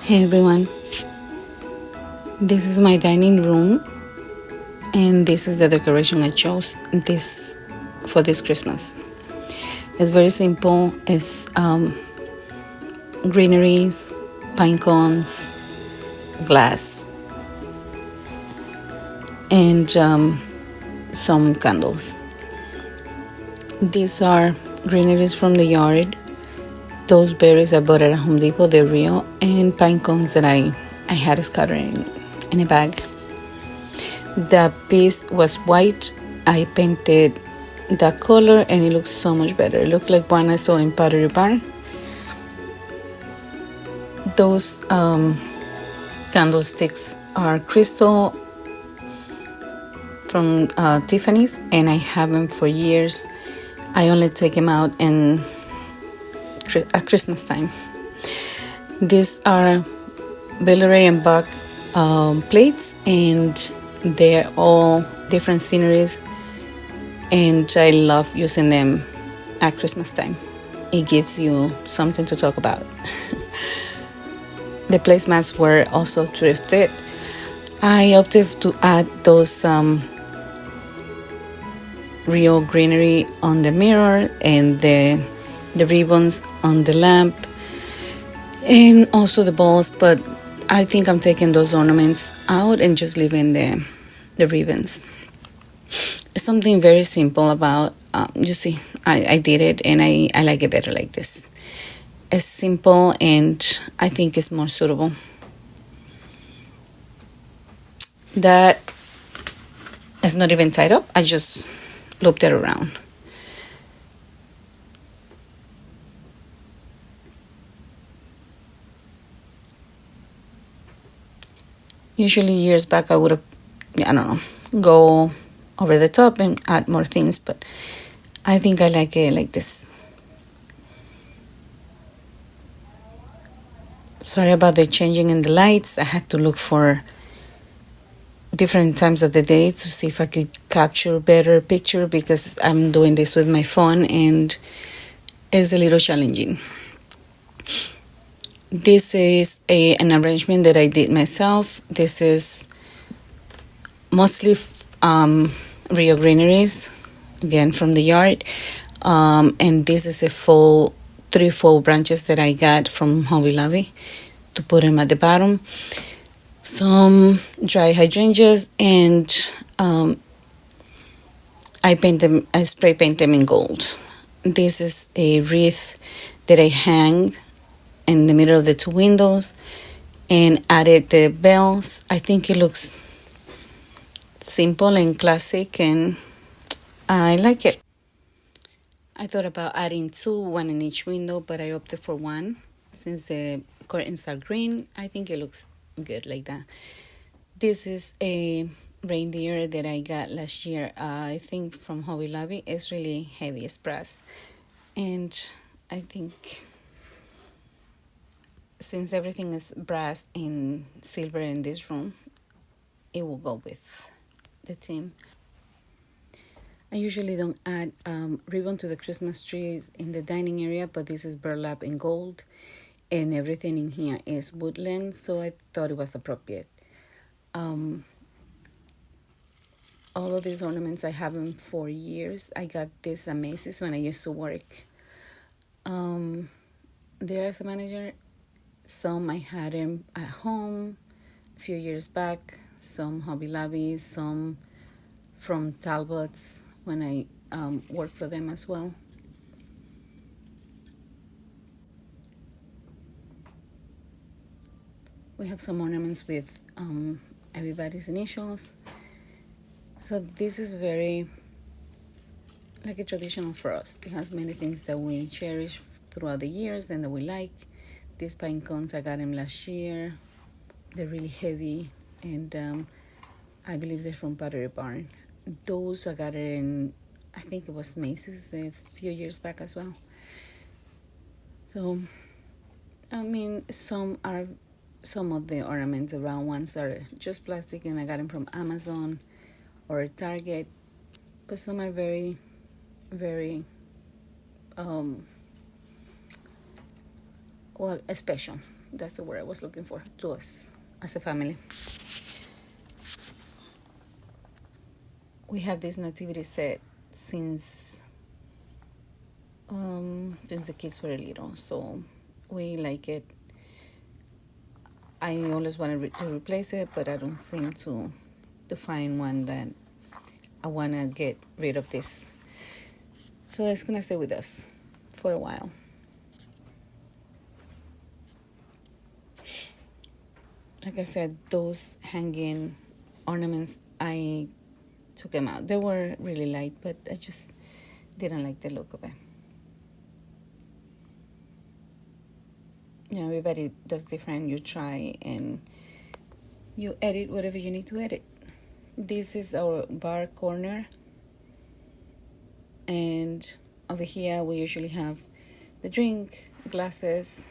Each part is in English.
Hey everyone, this is my dining room and this is the decoration I chose this for this Christmas. It's very simple. It's greeneries, pine cones, glass, and some candles. These are greeneries from the yard. Those berries I bought at Home Depot, they're real, and pine cones that I had scattered in a bag. The piece was white. I painted that color and it looks so much better. It looked like one I saw in Pottery Barn. Those candlesticks are crystal from Tiffany's, and I have them for years. I only take them out at Christmas time. These are Villeray and Buck plates, and they're all different sceneries, and I love using them at Christmas time. It gives you something to talk about. The placemats were also thrifted. I opted to add those real greenery on the mirror and the ribbons on the lamp and also the balls, but I think I'm taking those ornaments out and just leaving the ribbons. It's something very simple about, you see, I did it and I like it better like this. It's simple and I think it's more suitable. That is not even tied up. I just looped it around. Usually years back I would have, go over the top and add more things, but I think I like it like this. Sorry about the changing in the lights. I had to look for different times of the day to see if I could capture better picture because I'm doing this with my phone and it's a little challenging. This is an arrangement that I did myself. This is mostly real greeneries, again from the yard, and this is three full branches that I got from Hobby Lobby to put them at the bottom. Some dry hydrangeas, and I spray paint them in gold. This is a wreath that I hang in the middle of the two windows and added the bells. I think it looks simple and classic and I like it. I thought about adding two, one in each window, but I opted for one since the curtains are green. I think it looks good like that. This is a reindeer that I got last year, I think from Hobby Lobby. It's really heavy, it's brass, and I think since everything is brass and silver in this room, it will go with the theme. I usually don't add ribbon to the Christmas trees in the dining area, but this is burlap in gold and everything in here is woodland, so I thought it was appropriate. All of these ornaments I have them for years. I got this at Macy's when I used to work there as a manager. Some I had them at home a few years back, some Hobby Lobby, some from Talbot's when I worked for them as well. We have some ornaments with everybody's initials. So this is very like a traditional for us. It has many things that we cherish throughout the years and that we like. These pine cones, I got them last year. They're really heavy, and I believe they're from Pottery Barn. Those I got it in, I think it was Macy's a few years back as well. So, I mean, some of the ornaments, the round ones, are just plastic, and I got them from Amazon or Target. But some are very, very special. That's the word I was looking for, to us as a family. We have this nativity set since the kids were little, so we like it. I always wanted to replace it, but I don't seem to find one that I want to get rid of this. So it's going to stay with us for a while. Like I said, those hanging ornaments, I took them out. They were really light, but I just didn't like the look of it. You know, everybody does different. You try and you edit whatever you need to edit. This is our bar corner, and over here we usually have the drink glasses,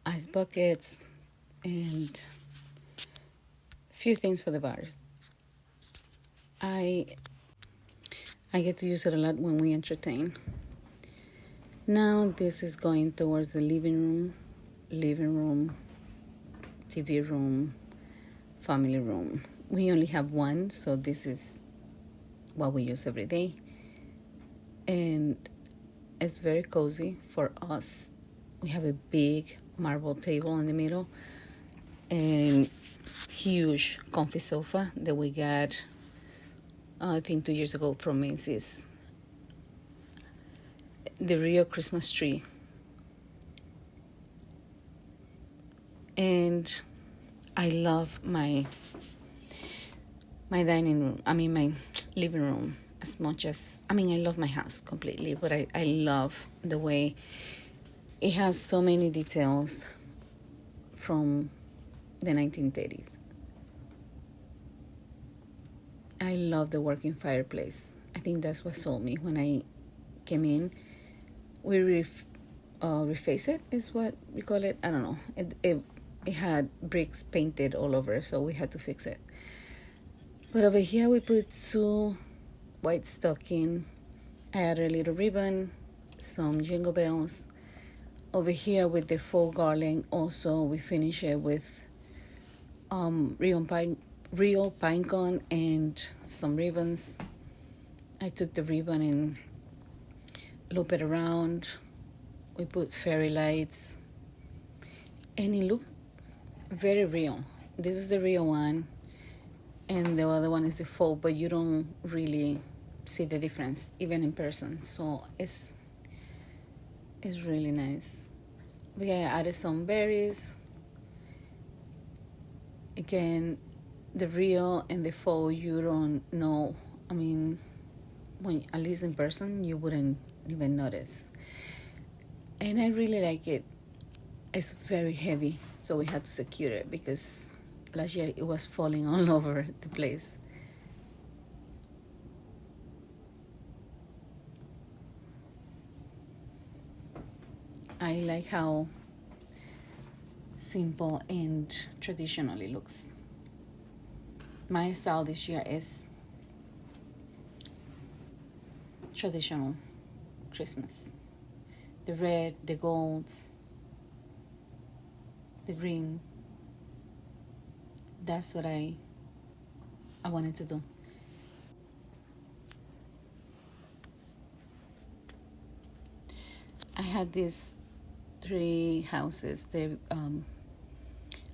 ice buckets, and a few things for the bars. I get to use it a lot when we entertain. Now this is going towards the living room, TV room, family room. We only have one, so this is what we use every day. And it's very cozy for us. We have a big marble table in the middle and huge comfy sofa that we got, I think 2 years ago from Macy's. The real Christmas tree. And I love my dining room, my living room as much as, I love my house completely, but I love the way it has so many details from the 1930s. I love the working fireplace. I think that's what sold me when I came in. We reface it, is what we call it. I don't know. It had bricks painted all over, so we had to fix it. But over here we put 2 white stocking. I added a little ribbon, some jingle bells. Over here with the faux garland, also we finish it with real pine cone and some ribbons. I took the ribbon and loop it around. We put fairy lights, and it looked very real. This is the real one, and the other one is the faux, but you don't really see the difference even in person. So it's really nice. We added some berries. Again, the real and the faux, you don't know. When at least in person, you wouldn't even notice. And I really like it. It's very heavy, so we had to secure it because last year it was falling all over the place. I like how simple and traditional it looks. My style this year is traditional Christmas. The red, the golds, the green. That's what I wanted to do. I had these 3 houses. They're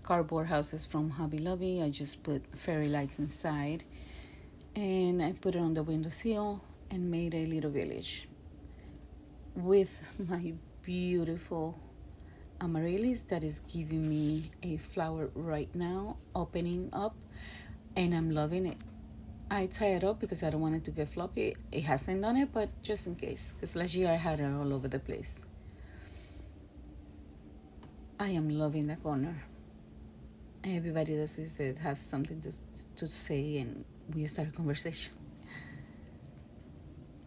cardboard houses from Hobby Lobby. I just put fairy lights inside, and I put it on the windowsill and made a little village with my beautiful amaryllis that is giving me a flower right now, opening up, and I'm loving it. I tie it up because I don't want it to get floppy. It hasn't done it, but just in case, because last year I had it all over the place. I am loving the corner. Everybody that sees it has something to say, and we start a conversation.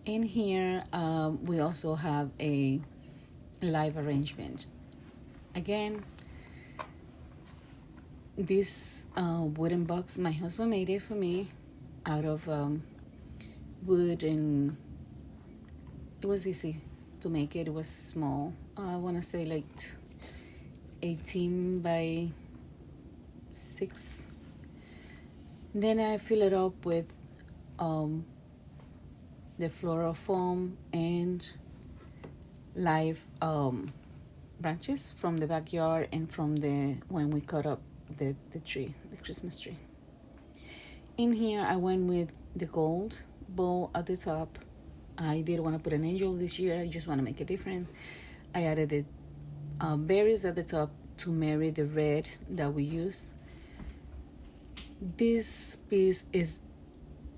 In here, we also have a live arrangement. Again, this wooden box, my husband made it for me out of wood, and it was easy to make it. It was small. I want to say like 18 by 6. Then I fill it up with the floral foam and live branches from the backyard and from the when we cut up the tree, the Christmas tree. In here I went with the gold bow at the top. I didn't want to put an angel this year. I just want to make it different. I added the berries at the top to marry the red that we use. This piece is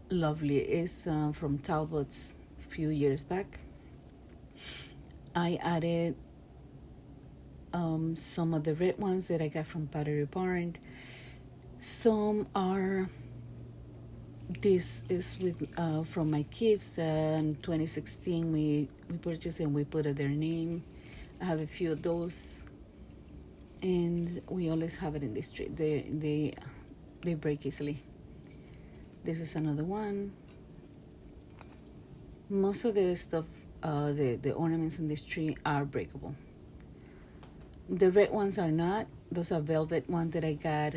lovely. It's from Talbot's a few years back. I added some of the red ones that I got from Pottery Barn. Some are, this is with from my kids. In 2016 we purchased and we put their name. I have a few of those, and we always have it in this tree. They break easily. This is another one. Most of the stuff, the ornaments in this tree are breakable. The red ones are not. Those are velvet ones that I got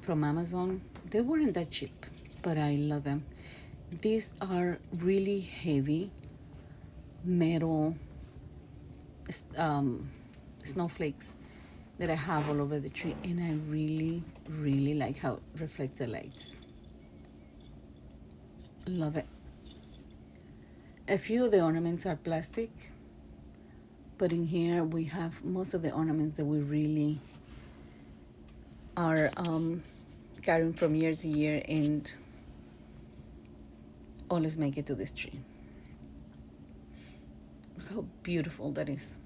from Amazon. They weren't that cheap, but I love them. These are really heavy metal snowflakes that I have all over the tree, and I really, really like how it reflects the lights. Love it. A few of the ornaments are plastic, but in here we have most of the ornaments that we really are carrying from year to year and always make it to this tree. Look how beautiful that is.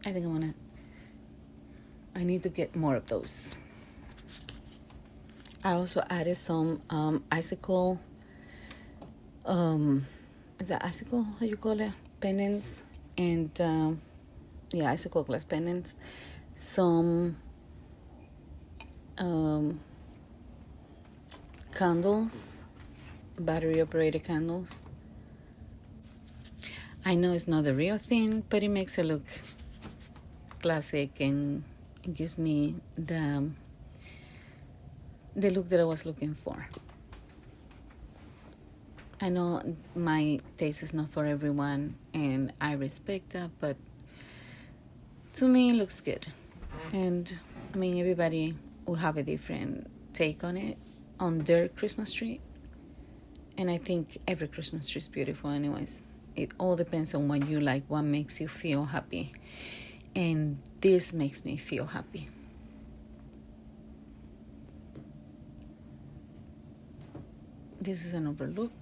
I think I need to get more of those. I also added some icicle, is that icicle, how you call it? Pennants, and icicle glass pennants. Some candles, battery operated candles. I know it's not the real thing, but it makes it look classic, and it gives me the look that I was looking for. I know my taste is not for everyone, and I respect that, but to me it looks good. And I mean, everybody will have a different take on it, on their Christmas tree. And I think every Christmas tree is beautiful anyways. It all depends on what you like, what makes you feel happy. And this makes me feel happy. This is an overlook.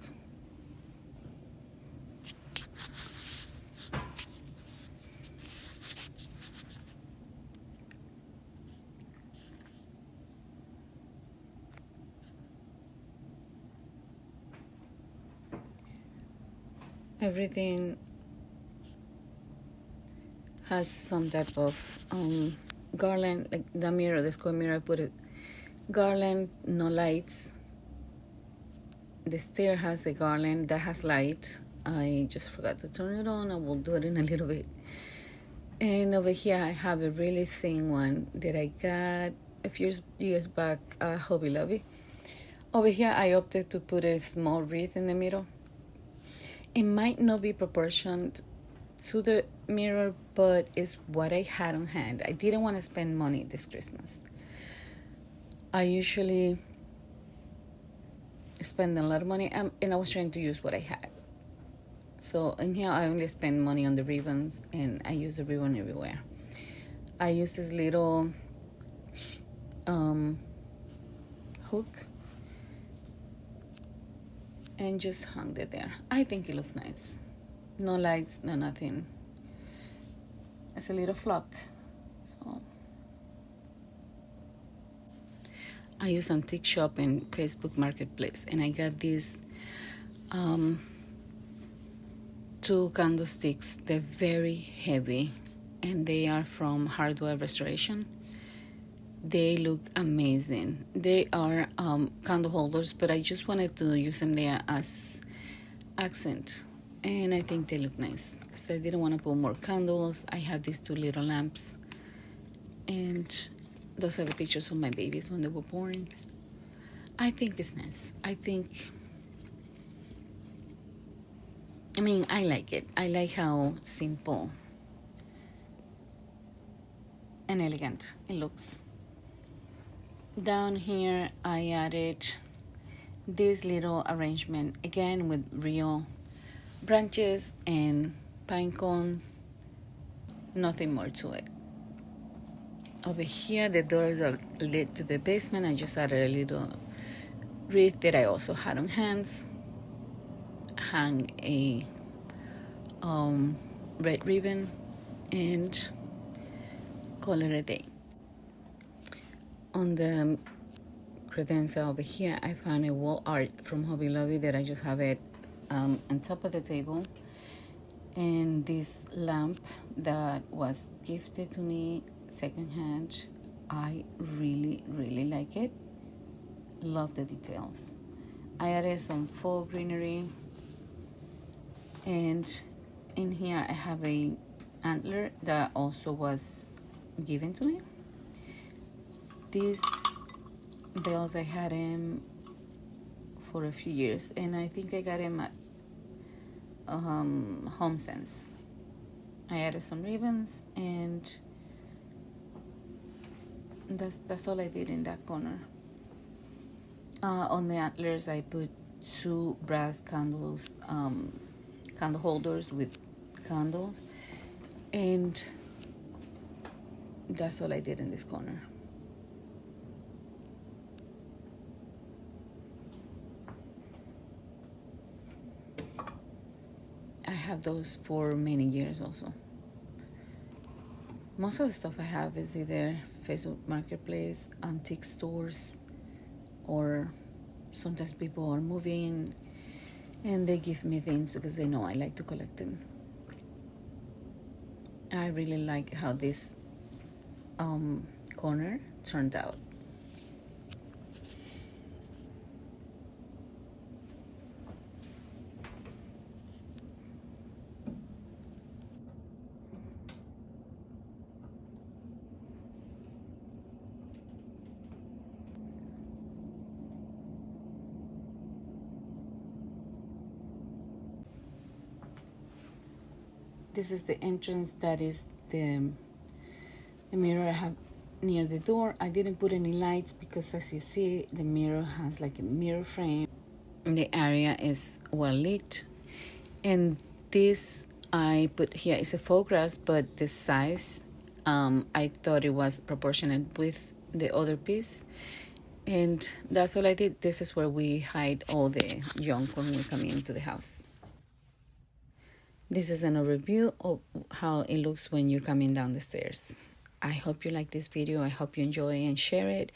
Everything has some type of garland, like the mirror, the square mirror, I put it garland, no lights. The stair has a garland that has light. I just forgot to turn it on. I will do it in a little bit. And over here I have a really thin one that I got a few years back at Hobby Lobby. Over here I opted to put a small wreath in the middle. It might not be proportioned to the mirror, but it's what I had on hand. I didn't want to spend money this Christmas. I usually spend a lot of money, and I was trying to use what I had. So in here I only spend money on the ribbons, and I use the ribbon everywhere. I use this little hook and just hung it there. I think it looks nice. No lights, no nothing. It's a little flock. So I use Antique Shop and Facebook Marketplace, and I got these 2 candlesticks. They're very heavy, and they are from Hardware Restoration. They look amazing. They are candle holders, but I just wanted to use them there as accent and I think they look nice because I didn't want to put more candles. I have these two little lamps, and those are the pictures of my babies when they were born. I think it's nice. I like it. I like how simple and elegant it looks. Down here I added this little arrangement, again with real branches and pine cones, nothing more to it. Over here, the door that led to the basement, I just added a little wreath that I also had on hands, hang a red ribbon, and call it a day. On the credenza over here, I found a wall art from Hobby Lobby that I just have it on top of the table, and this lamp that was gifted to me secondhand. I really like it. Love the details. I added some fall greenery, and in here I have a antler that also was given to me. These bells, I had them for a few years, and I think I got them at Home Sense. I added some ribbons, and that's all I did in that corner. On the antlers, I put two brass candles, candle holders with candles, and that's all I did in this corner. I have those for many years also. Most of the stuff I have is either Facebook Marketplace, antique stores, or sometimes people are moving and they give me things because they know I like to collect them. I really like how this corner turned out. This is the entrance. That is the mirror I have near the door. I didn't put any lights because, as you see, the mirror has like a mirror frame. The area is well lit, and this I put here is a faux grass, but the size, I thought it was proportionate with the other piece, and that's all I did. This is where we hide all the junk when we come into the house. This is an overview of how it looks when you're coming down the stairs. I hope you like this video. I hope you enjoy and share it.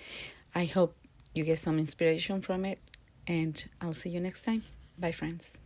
I hope you get some inspiration from it, and I'll see you next time. Bye, friends.